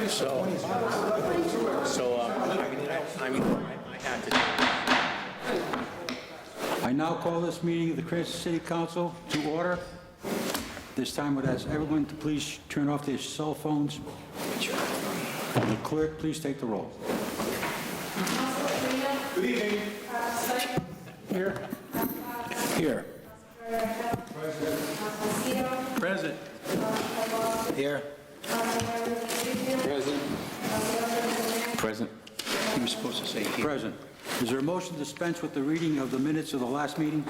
I had to. I now call this meeting of the Cranston City Council to order. This time, would ask everyone to please turn off their cell phones. The clerk, please take the roll. Good evening. Here. Here. Present. Here. Present. Present. You were supposed to say here. Present. Is there a motion to dispense with the reading of the minutes of the last meeting?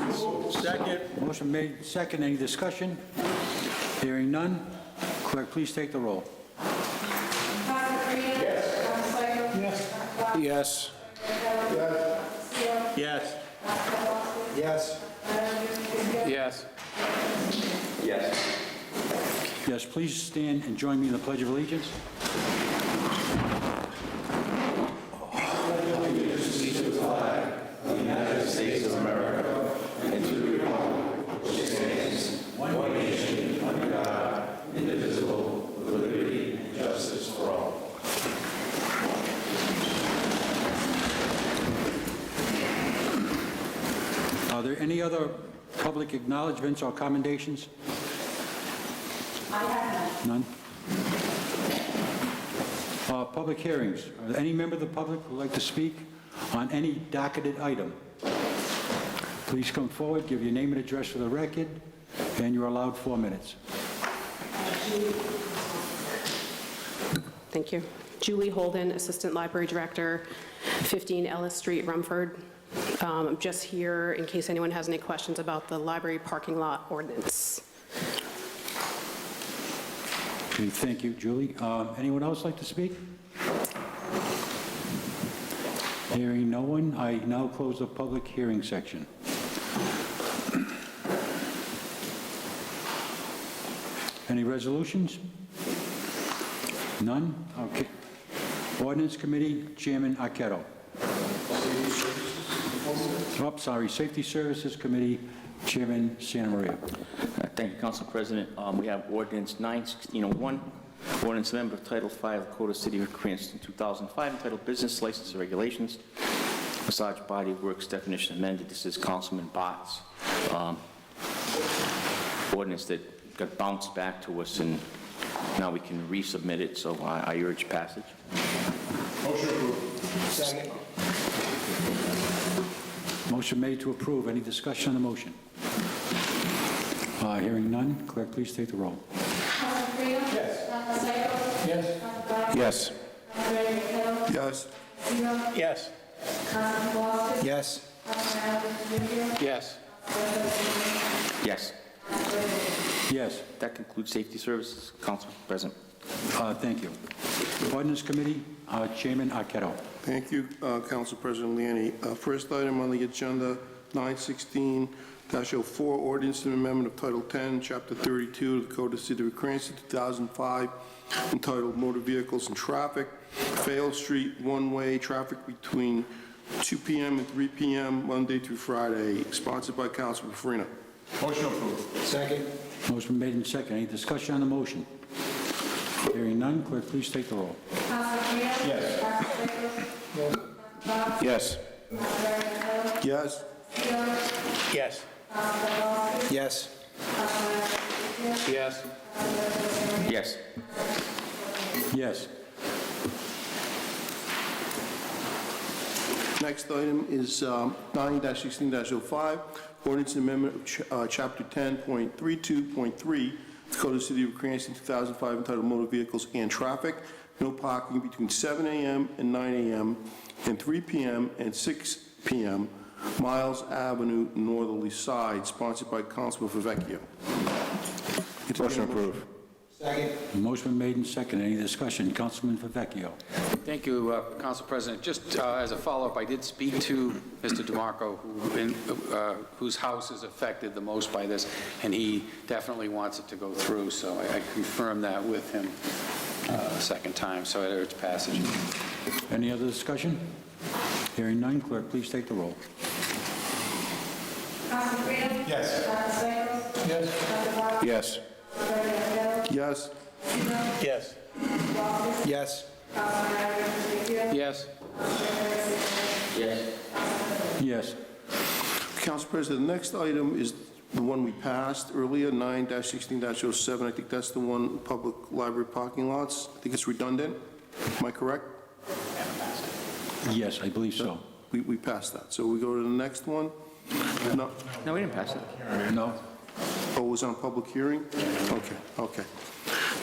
Second. Motion made, second. Any discussion? Hearing none. Clerk, please take the roll. Yes. Yes. Yes. Yes. Yes. Yes, please stand and join me in the Pledge of Allegiance. Are there any other public acknowledgements or commendations? None? Public hearings. Are there any member of the public who would like to speak on any docketed item? Please come forward, give your name and address for the record, and you're allowed 4 minutes. Thank you. Julie Holden, Assistant Library Director, 15 Ellis Street, Rumford. I'm just here in case anyone has any questions about the library parking lot ordinance. Okay, thank you, Julie. Anyone else like to speak? Hearing no one, I now close the public hearing section. Any resolutions? None? Okay. Ordinance Committee, Chairman Arquette. Oh, sorry, Safety Services Committee, Chairman Santa Maria. Thank you, Council President. We have Ordinance 9-1601, Ordinance Amendment of Title 5 of the Code of City of Cranston, 2005, entitled Business License Regulations, Massage Body Works Definition Amended. This is Councilman Bott's ordinance that got bounced back to us, and now we can resubmit it, so I urge passage. Motion approved. Second. Motion made to approve. Any discussion on the motion? Hearing none, clerk, please take the roll. Yes. Yes. Yes. Yes. Yes. Yes. Yes. Yes. That concludes Safety Services, Council President. Thank you. Ordinance Committee, Chairman Arquette. Thank you, Council President Leoni. First item on the agenda, 916-04, Ordinance and Amendment of Title 10, Chapter 32 of the Code of the City of Cranston, 2005, entitled Motor Vehicles and Traffic, Fail Street, one-way traffic between 2 p.m. and 3 p.m., Monday through Friday, sponsored by Councilman Farina. Motion approved. Second. Motion made and second. Any discussion on the motion? Hearing none, clerk, please take the roll. Yes. Yes. Yes. Yes. Yes. Yes. Yes. Yes. Next item is 9-16-05, Ordinance and Amendment of Chapter 10.32.3, the Code of the City of Cranston, 2005, entitled Motor Vehicles and Traffic. No parking between 7 a.m. and 9 a.m. and 3 p.m. and 6 p.m. Miles Avenue, northerly side, sponsored by Councilman Favecchio. Motion approved. Second. Motion made and second. Any discussion? Councilman Favecchio. Thank you, Council President. Just as a follow-up, I did speak to Mr. DeMarco, whose house is affected the most by this, and he definitely wants it to go through, so I confirmed that with him a second time, so I urge passage. Any other discussion? Hearing none, clerk, please take the roll. Yes. Yes. Yes. Yes. Yes. Yes. Yes. Yes. Council President, the next item is the one we passed earlier, 9-16-07. I think that's the one, public library parking lots. I think it's redundant. Am I correct? Yes, I believe so. We passed that. So we go to the next one? No? No, we didn't pass it. No? Oh, it was on public hearing? Okay.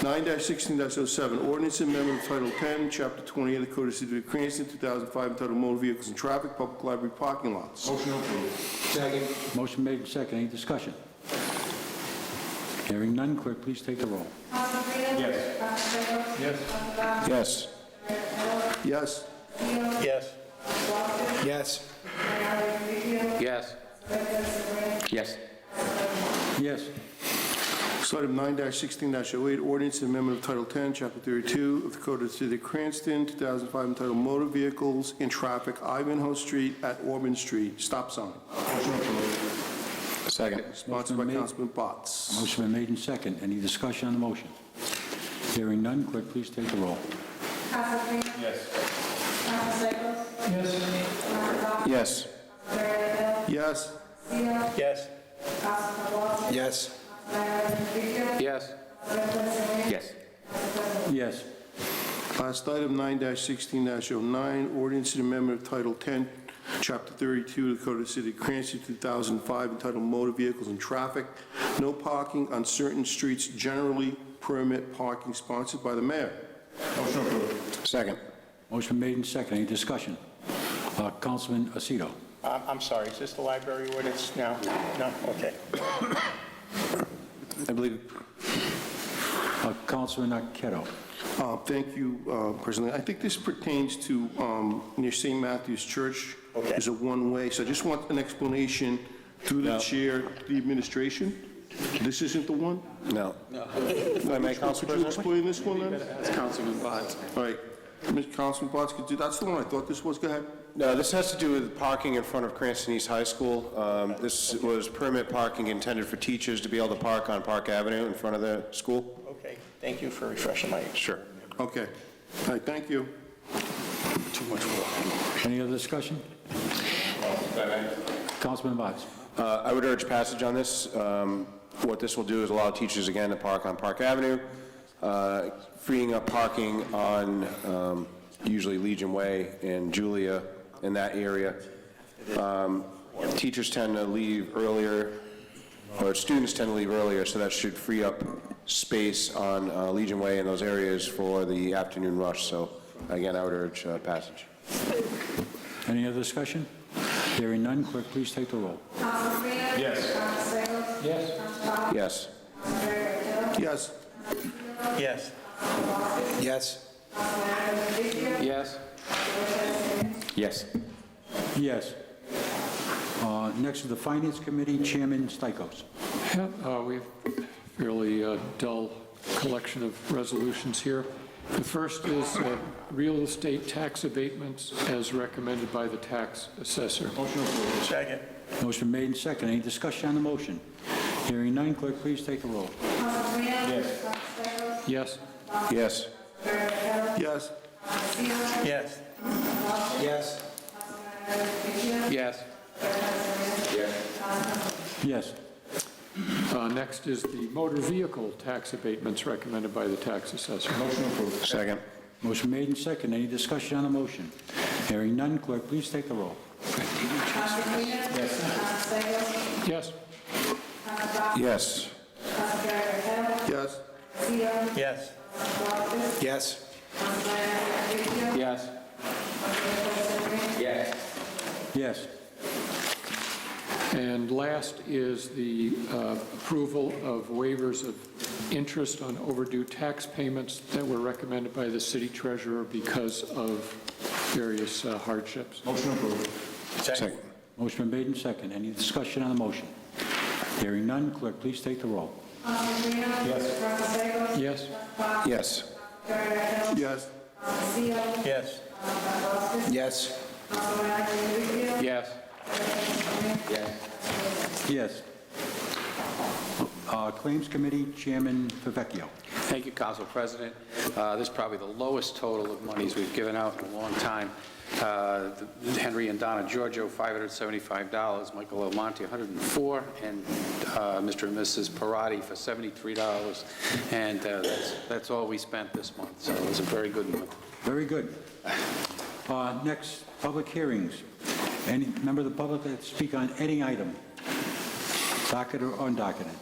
9-16-07, ordinance amendment of Title 10, Chapter 28 of the Code of the City of Cranston, 2005, entitled Motor Vehicles and Traffic, Public Library Parking Lots. Second. Motion made and second. Any discussion? Hearing none, clerk, please take the roll. Yes. Yes. Yes. Yes. Yes. Yes. Yes. Yes. So item 9-16-08, ordinance amendment of Title 10, Chapter 32 of the Code of the City of Cranston, 2005, entitled Motor Vehicles and Traffic, Ivanhoe Street at Auburn Street, stop sign. Second. Sponsored by Motion made. Councilman Botts. Motion been made and second. Any discussion on the motion? Hearing none, clerk, please take the roll. Yes. Yes. Yes. Yes. Yes. Yes. Yes. Last item, 9-16-09, ordinance and amendment of Title 10, Chapter 32 of the Code of the City of Cranston, 2005, entitled Motor Vehicles and Traffic, no parking on certain streets, generally permit parking, sponsored by the mayor. Second. Motion made and second. Any discussion? Councilman Aceto. I'm sorry, is this the library ordinance now? No? Okay. I believe. Councilman Arquette. Thank you, President. I think this pertains to near St. Matthew's Church. Okay. There's a one-way, so I just want an explanation through the chair, the administration. This isn't the one? No. If I may, Council Could you President? explain this one then? That's Councilman Botts. All right. Mr. Councilman Botts, that's the one I thought this was. Go ahead. No, this has to do with parking in front of Cranston East High School. This was permit parking intended for teachers to be able to park on Park Avenue in front of the school. Okay, thank you for refreshing my... Sure. Okay. All right, thank you. Any other discussion? Councilman Botts. I would urge passage on this. What this will do is allow teachers again to park on Park Avenue, freeing up parking on usually Legion Way and Julia in that area. Teachers tend to leave earlier, or students tend to leave earlier, so that should free up space on Legion Way in those areas for the afternoon rush. So again, I would urge passage. Any other discussion? Hearing none, clerk, please take the roll. Yes. Yes. Yes. Yes. Yes. Yes. Yes. Yes. Next is the Finance Committee, Chairman Stikos. We have a fairly dull collection of resolutions here. The first is real estate tax abatements as recommended by the tax assessor. Second. Motion made and second. Any discussion on the motion? Hearing none, clerk, please take the roll. Yes? Yes. Yes. Yes. Yes. Yes. Yes. Next is the motor vehicle tax abatements recommended by the tax assessor. Second. Motion made and second. Any discussion on the motion? Hearing none, clerk, please take the roll. Yes? Yes. Yes. Yes. Yes. Yes. Yes. And last is the approval of waivers of interest on overdue tax payments that were recommended by the city treasurer because of various hardships. Second. Motion made and second. Any discussion on the motion? Hearing none, clerk, please take the roll. Yes? Yes. Yes. Yes. Yes. Yes. Yes. Claims Committee, Chairman Favecchio. Thank you, Council President. This is probably the lowest total of monies we've given out in a long time. Henry and Donna Giorgio, $575, Michael Almonte, $104, and Mr. and Mrs. Parati for $73. And that's all we spent this month, so it was a very good month. Very good. Next, public hearings. Any member of the public that speak on any item, docketed or undocketed?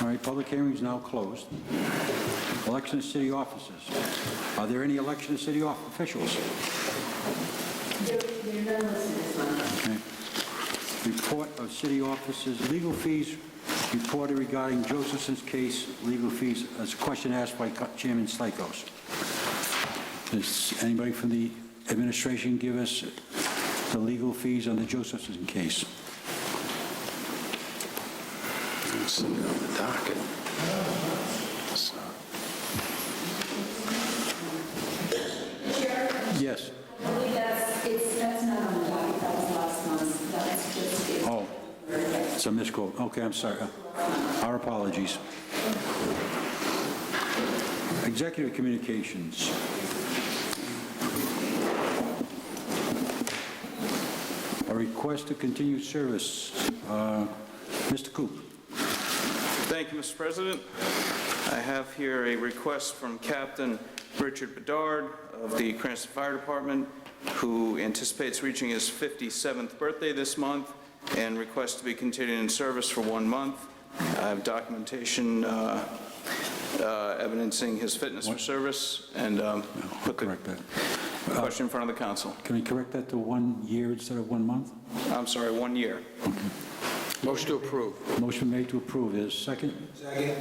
All right, public hearing is now closed. Election of city officers. Are there any election of city officials? Okay. Report of city officers, legal fees reported regarding Josephson's case, legal fees, as a question asked by Chairman Slikos. Does anybody from the administration give us the legal fees on the Josephson case? It's on the docket. Yes. I believe that's not on the docket, that was last month, that's just. Oh, it's a misquote. Okay, I'm sorry. Our apologies. Executive communications. A request to continue service. Mr. Coop. Thank you, Mr. President. I have here a request from Captain Richard Bedard of the Cranston Fire Department, who anticipates reaching his 57th birthday this month and requests to be continued in service for 1 month. I have documentation evidencing his fitness for service, and put the question in front of the council. Can we correct that to 1 year instead of 1 month? I'm sorry, 1 year. Motion to approve. Motion made to approve. Is second? Second.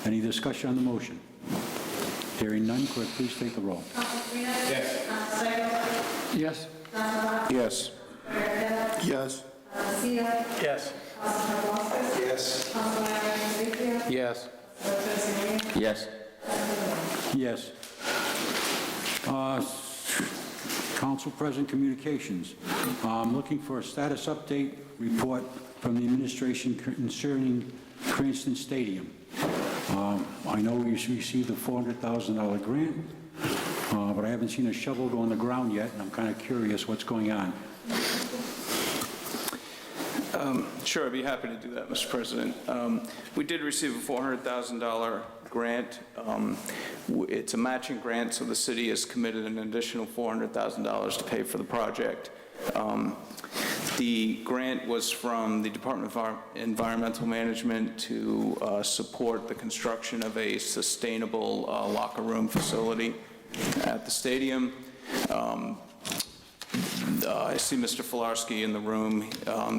Any discussion on the motion? Hearing none, clerk, please take the roll. Yes. Yes. Yes. Yes. Yes. Yes. Yes. Yes. Yes. Council President Communications. I'm looking for a status update report from the administration concerning Cranston Stadium. I know we received a $400,000 grant, but I haven't seen a shovel go on the ground yet, and I'm kind of curious what's going on. Sure, I'd be happy to do that, Mr. President. We did receive a $400,000 grant. It's a matching grant, so the city has committed an additional $400,000 to pay for the project. The grant was from the Department of Environmental Management to support the construction of a sustainable locker room facility at the stadium. I see Mr. Filarski in the room.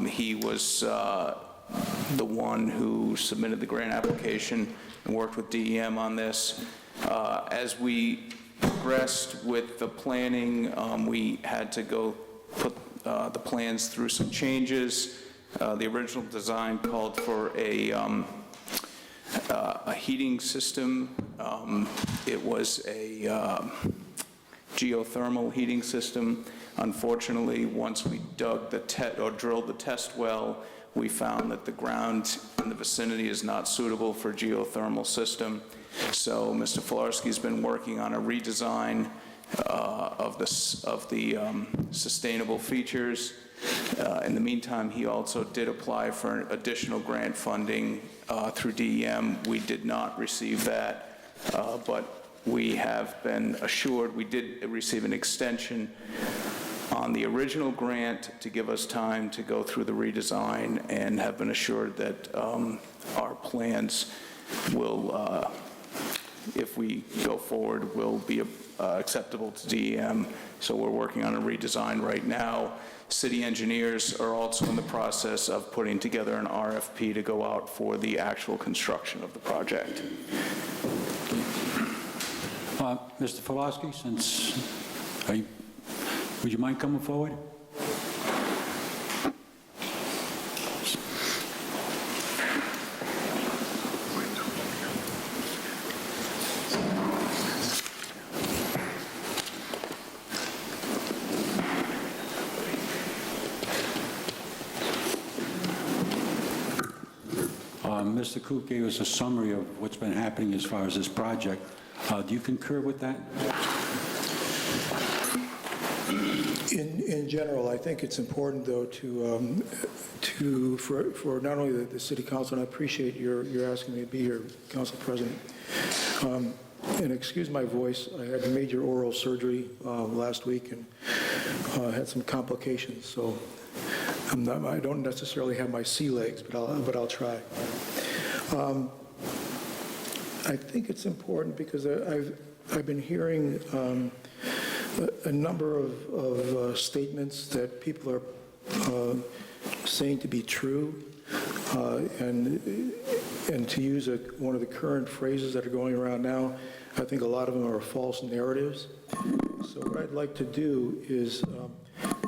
He was the one who submitted the grant application and worked with DEM on this. As we progressed with the planning, we had to go put the plans through some changes. The original design called for a heating system. It was a geothermal heating system. Unfortunately, once we dug the drilled the test well, we found that the ground in the vicinity is not suitable for a geothermal system. So Mr. Filarski's been working on a redesign of the sustainable features. In the meantime, he also did apply for additional grant funding through DEM. We did not receive that, but we have been assured we did receive an extension on the original grant to give us time to go through the redesign, and have been assured that our plans will, if we go forward, will be acceptable to DEM. So we're working on a redesign right now. City engineers are also in the process of putting together an RFP to go out for the actual construction of the project. Mr. Filarski, would you mind coming forward? Mr. Coop gave us a summary of what's been happening as far as this project. Do you concur with that? In general, I think it's important, though, for not only the city council, and I appreciate your asking me to be here, Council President. And excuse my voice, I had major oral surgery last week and had some complications, so I don't necessarily have my sea legs, but I'll try. I think it's important because I've been hearing a number of statements that people are saying to be true, and to use one of the current phrases that are going around now, I think a lot of them are false narratives. So what I'd like to do is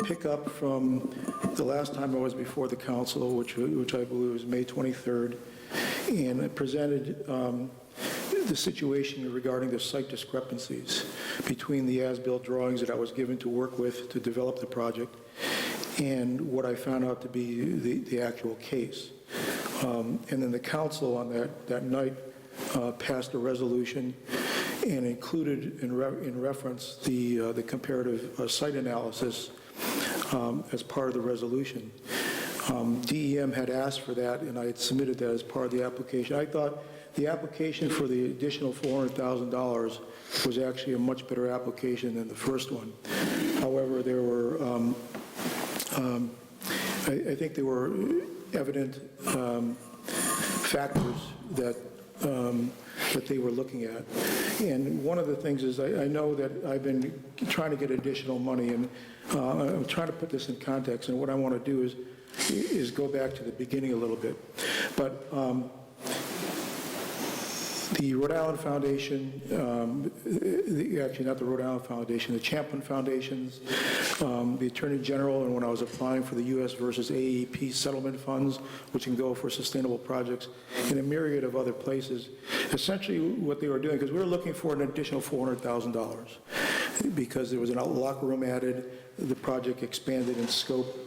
pick up from the last time I was before the council, which I believe was May 23rd, and I presented the situation regarding the site discrepancies between the as-built drawings that I was given to work with to develop the project and what I found out to be the actual case. And then the council on that night passed a resolution and included in reference the comparative site analysis as part of the resolution. DEM had asked for that, and I had submitted that as part of the application. I thought the application for the additional $400,000 was actually a much better application than the first one. However, there were, I think there were evident factors that they were looking at. And one of the things is I know that I've been trying to get additional money, and I'm trying to put this in context, and what I want to do is go back to the beginning a little bit. But the Rhode Island Foundation, actually not the Rhode Island Foundation, the Champlin Foundations, the Attorney General, and when I was applying for the U.S. versus AEP settlement funds, which can go for sustainable projects, and a myriad of other places, essentially what they were doing, because we were looking for an additional $400,000, because there was a locker room added, the project expanded in scope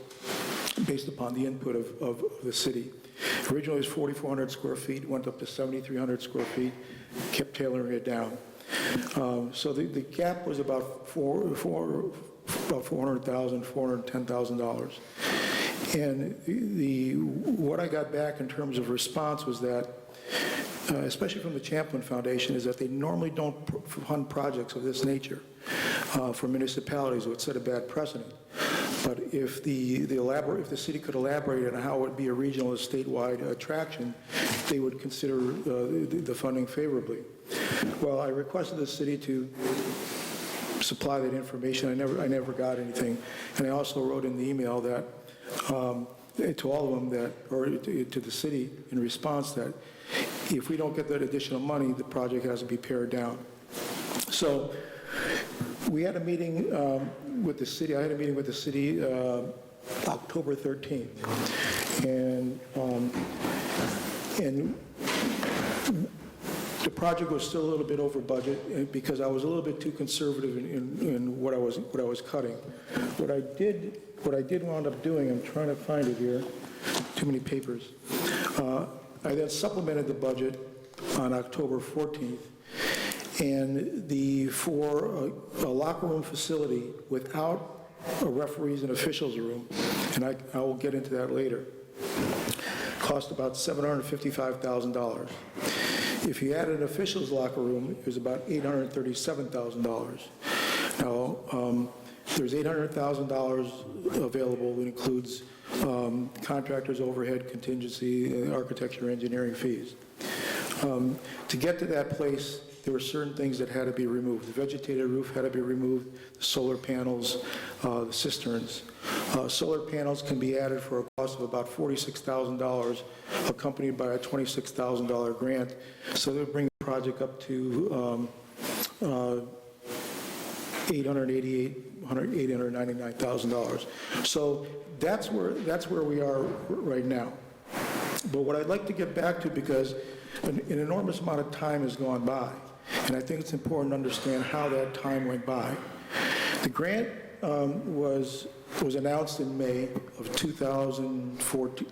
based upon the input of the city. Originally it was 4,400 square feet, went up to 7,300 square feet, kept tailoring it down. So the gap was about $400,000, $410,000. And what I got back in terms of response was that, especially from the Champlin Foundation, is that they normally don't fund projects of this nature for municipalities, it would set a bad precedent. But if the city could elaborate on how it would be a regional or statewide attraction, they would consider the funding favorably. Well, I requested the city to supply that information. I never got anything, and I also wrote in the email that to all of them that, or to the city in response, that if we don't get that additional money, the project has to be pared down. So we had a meeting with the city. I had a meeting with the city October 13th, and the project was still a little bit over budget because I was a little bit too conservative in what I was cutting. What I did wound up doing, I'm trying to find it here, too many papers. I then supplemented the budget on October 14th, and for a locker room facility without a referees and officials room, and I will get into that later, cost about $755,000. If you added an officials locker room, it was about $837,000. Now, there's $800,000 available. It includes contractors' overhead, contingency, architecture, engineering fees. To get to that place, there were certain things that had to be removed. The vegetated roof had to be removed, the solar panels, the cisterns. Solar panels can be added for a cost of about $46,000, accompanied by a $26,000 grant. So that would bring the project up to $899,000. So that's where we are right now. But what I'd like to get back to, because an enormous amount of time has gone by, and I think it's important to understand how that time went by. The grant was announced in May of 2014,